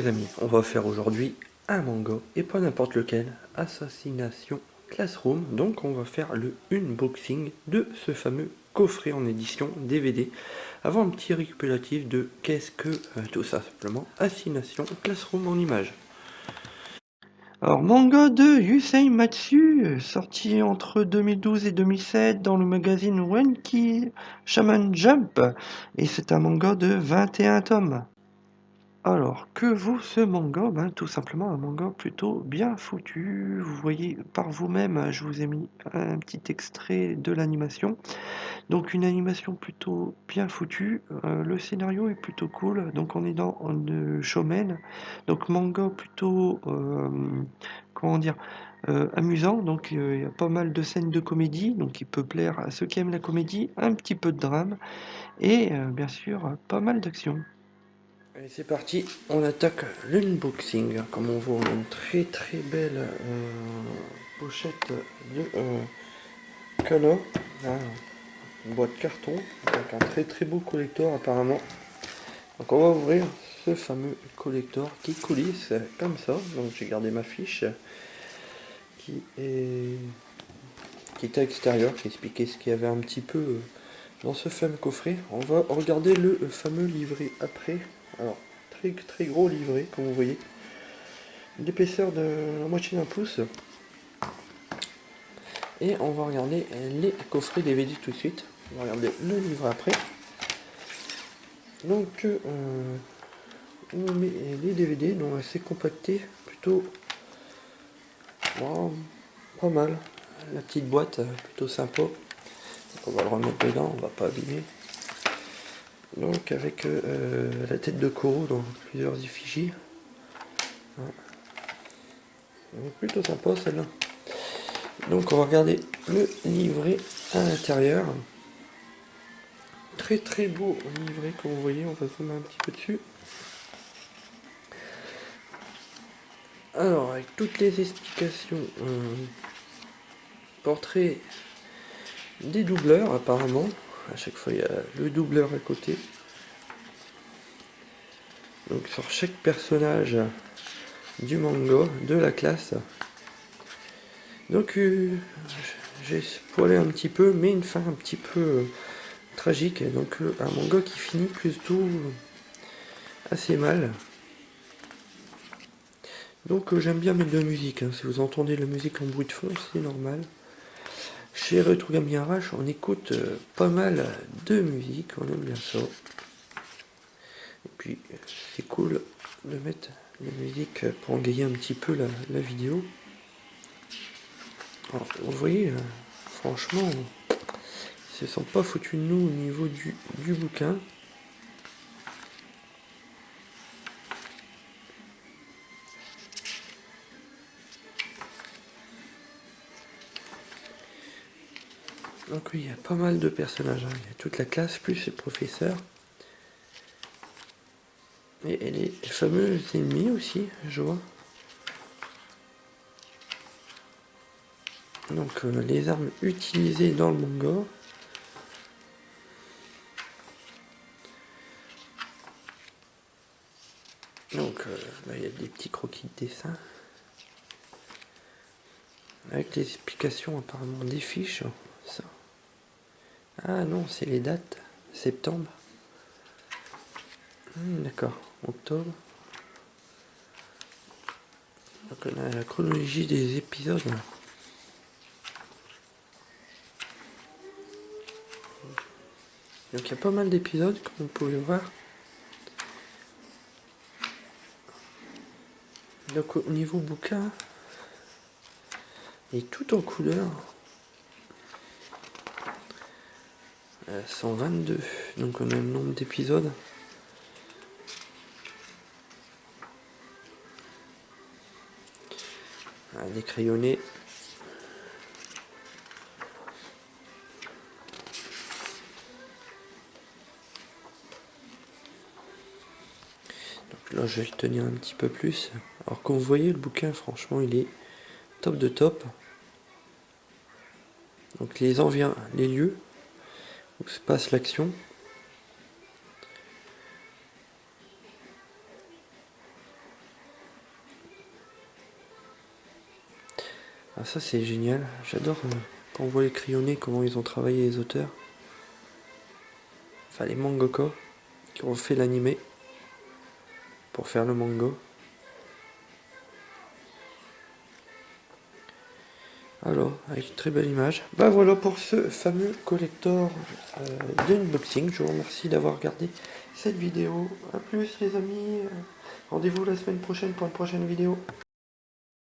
les amis, on va faire aujourd'hui un manga, et pas n'importe lequel, Assassination Classroom. Donc on va faire le unboxing de ce fameux coffret en édition DVD. Avant un petit récapitulatif de qu'est-ce que tout ça simplement, Assassination Classroom en images. Alors, manga de Yusei Matsu, sorti entre 2012 et 2007 dans le magazine Wenki Shaman Jump, et c'est un manga de 21 tomes. Alors, que vaut ce manga? Ben, tout simplement un manga plutôt bien foutu. Vous voyez par vous-même, je vous ai mis un petit extrait de l'animation. Donc, une animation plutôt bien foutue. Le scénario est plutôt cool. Donc, on est dans un shonen. Donc, manga plutôt, comment dire, amusant. Donc, il y a pas mal de scènes de comédie. Donc, il peut plaire à ceux qui aiment la comédie. Un petit peu de drame. Et bien sûr, pas mal d'action. Allez, c'est parti, on attaque l'unboxing. Comme on voit, on a une très belle pochette de Color, une boîte carton, avec un très beau collector apparemment. Donc on va ouvrir ce fameux collector qui coulisse comme ça. Donc j'ai gardé ma fiche qui était à l'extérieur, qui expliquait ce qu'il y avait un petit peu dans ce fameux coffret. On va regarder le fameux livret après. Alors, très gros livret, comme vous voyez. D'épaisseur de la moitié d'un pouce. Et on va regarder les coffrets DVD tout de suite. On va regarder le livret après. Donc, on met les DVD, donc assez compactés, plutôt wow, pas mal. La petite boîte, plutôt sympa. Donc on va le remettre dedans, on va pas abîmer. Donc avec la tête de Koro dans plusieurs effigies. Donc, plutôt sympa celle-là. Donc on va regarder le livret à l'intérieur. Très beau livret comme vous voyez, on va zoomer un petit peu dessus. Alors avec toutes les explications, portrait des doubleurs apparemment. À chaque fois il y a le doubleur à côté. Donc sur chaque personnage du manga, de la classe. Donc j'ai spoilé un petit peu, mais une fin un petit peu tragique. Donc un manga qui finit plutôt assez mal. Donc j'aime bien mettre de la musique. Hein. Si vous entendez la musique en bruit de fond, c'est normal. Chez Retro Gaming Arrache, on écoute pas mal de musique, on aime bien ça. Et puis c'est cool de mettre la musique pour engayer un petit peu la vidéo. Alors, vous voyez, franchement, ils se sont pas foutus de nous au niveau du bouquin. Donc oui, il y a pas mal de personnages, hein. Il y a toute la classe, plus les professeurs. Et les fameux ennemis aussi, je vois. Donc les armes utilisées dans le manga. Donc là il y a des petits croquis de dessin. Avec les explications apparemment des fiches. Ça. Ah non, c'est les dates. Septembre. D'accord, octobre. Donc on a la chronologie des épisodes. Donc il y a pas mal d'épisodes comme vous pouvez voir. Donc au niveau bouquin, il est tout en couleur. 122, donc on a le nombre d'épisodes. Des crayonnés. Donc là je vais le tenir un petit peu plus. Alors comme vous voyez le bouquin franchement il est top de top. Donc les lieux où se passe l'action. Ah, ça c'est génial, j'adore quand on voit les crayonnés, comment ils ont travaillé les auteurs. Enfin les mangaka qui ont fait l'animé pour faire le manga. Alors, avec une très belle image. Bah voilà pour ce fameux collector d'unboxing. Je vous remercie d'avoir regardé cette vidéo. A plus les amis. Rendez-vous la semaine prochaine pour une prochaine vidéo.